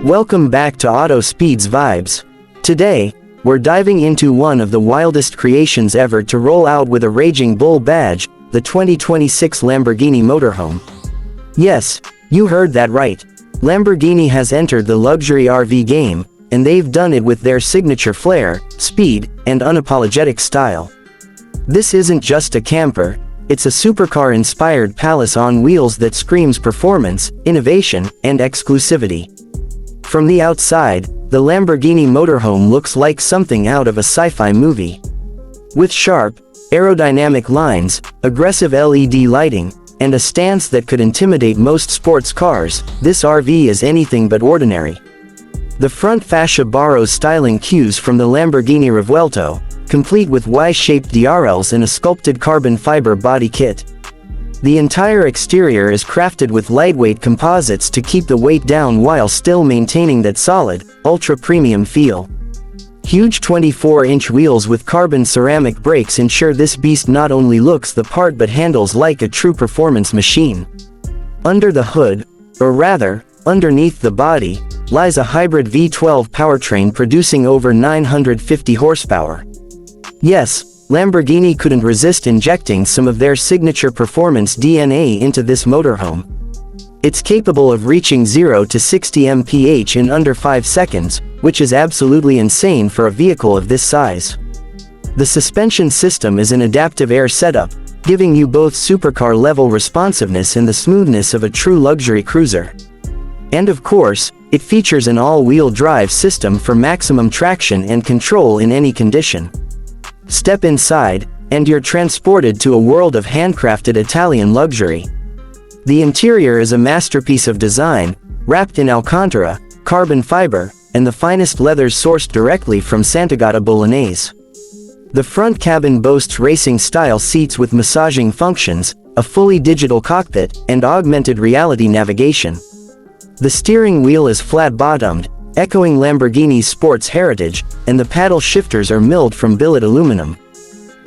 Welcome back to Auto Speed's Vibes. Today, we're diving into one of the wildest creations ever to roll out with a Raging Bull badge, the 2026 Lamborghini Motorhome. Yes, you heard that right. Lamborghini has entered the luxury RV game, and they've done it with their signature flair, speed, and unapologetic style. This isn't just a camper, it's a supercar-inspired palace on wheels that screams performance, innovation, and exclusivity. From the outside, the Lamborghini Motorhome looks like something out of a sci-fi movie. With sharp, aerodynamic lines, aggressive LED lighting, and a stance that could intimidate most sports cars, this RV is anything but ordinary. The front fascia borrows styling cues from the Lamborghini Revuelto, complete with Y-shaped DRLs and a sculpted carbon fiber body kit. The entire exterior is crafted with lightweight composites to keep the weight down while still maintaining that solid, ultra-premium feel. Huge 24-inch wheels with carbon ceramic brakes ensure this beast not only looks the part but handles like a true performance machine. Under the hood, or rather, underneath the body, lies a hybrid V12 powertrain producing over 950 horsepower. Yes, Lamborghini couldn't resist injecting some of their signature performance DNA into this motorhome. It's capable of reaching 0 to 60 mph in under 5 seconds, which is absolutely insane for a vehicle of this size. The suspension system is an adaptive air setup, giving you both supercar-level responsiveness and the smoothness of a true luxury cruiser. And of course, it features an all-wheel drive system for maximum traction and control in any condition. Step inside, and you're transported to a world of handcrafted Italian luxury. The interior is a masterpiece of design, wrapped in Alcantara, carbon fiber, and the finest leathers sourced directly from Sant'Agata Bolognese. The front cabin boasts racing-style seats with massaging functions, a fully digital cockpit, and augmented reality navigation. The steering wheel is flat-bottomed, echoing Lamborghini's sports heritage, and the paddle shifters are milled from billet aluminum.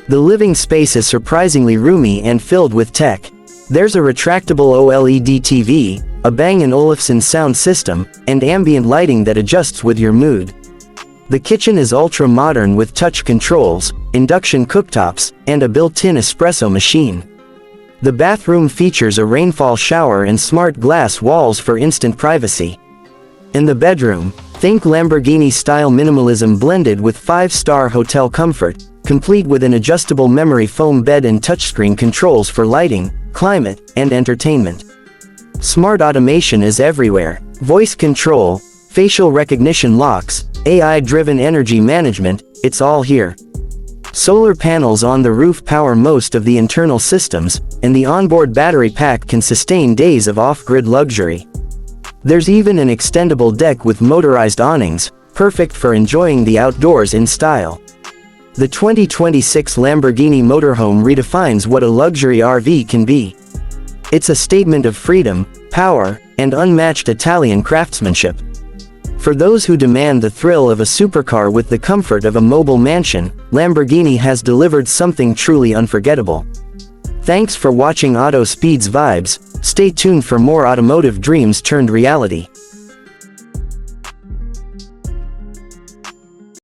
The living space is surprisingly roomy and filled with tech. There's a retractable OLED TV, a Bang & Olufsen sound system, and ambient lighting that adjusts with your mood. The kitchen is ultra-modern with touch controls, induction cooktops, and a built-in espresso machine. The bathroom features a rainfall shower and smart glass walls for instant privacy. In the bedroom, think Lamborghini-style minimalism blended with 5-star hotel comfort, complete with an adjustable memory foam bed and touchscreen controls for lighting, climate, and entertainment. Smart automation is everywhere: voice control, facial recognition locks, AI-driven energy management, it's all here. Solar panels on the roof power most of the internal systems, and the onboard battery pack can sustain days of off-grid luxury. There's even an extendable deck with motorized awnings, perfect for enjoying the outdoors in style. The 2026 Lamborghini Motorhome redefines what a luxury RV can be. It's a statement of freedom, power, and unmatched Italian craftsmanship. For those who demand the thrill of a supercar with the comfort of a mobile mansion, Lamborghini has delivered something truly unforgettable. Thanks for watching Auto Speed's Vibes. Stay tuned for more automotive dreams turned reality.